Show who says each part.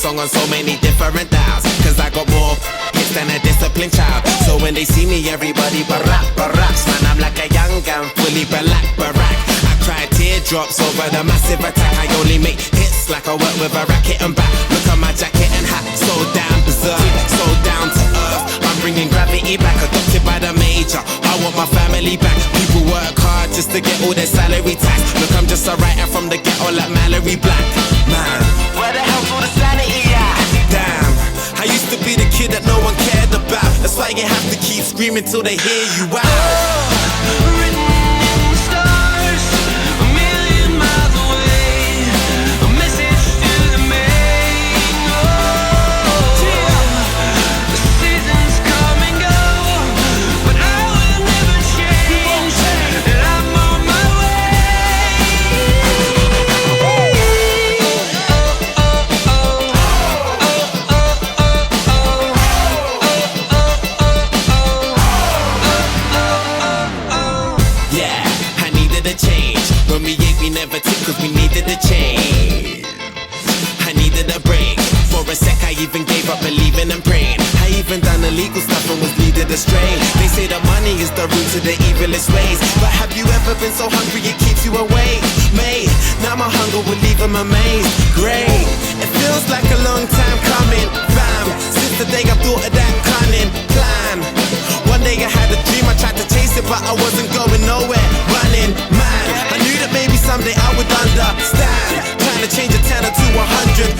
Speaker 1: song on so many different dials, cause I got more hits than a disciplined child. So when they see me, everybody baracks. Man, I'm like a young gun, fully barack. I cry teardrops over the massive attack. I only make hits like I work with a racket and back. Look at my jacket and hat, so damn berserk, so down to earth. I'm bringing gravity back, adopted by the major. I want my family back. People work hard just to get all their salary tax. Look, I'm just a writer from the ghetto like Mallory Black. Man, where the hell's all the sanity at? Damn, I used to be the kid that no one cared about. That's why you have to keep screaming till they hear you out. When we ate, we never took, cause we needed a change. I needed a break. For a sec, I even gave up believing and praying. I even done illegal stuff and was leaded astray. They say that money is the root to the evilest ways. But have you ever been so hungry it keeps you awake? Mate, now my hunger will leave them amazed. Great, it feels like a long time coming. Bam, since the day I thought of that cunning plan. One day I had a dream, I tried to chase it, but I wasn't going nowhere. Running, man, I knew that maybe someday I would understand. Trying to change a 10 to 100,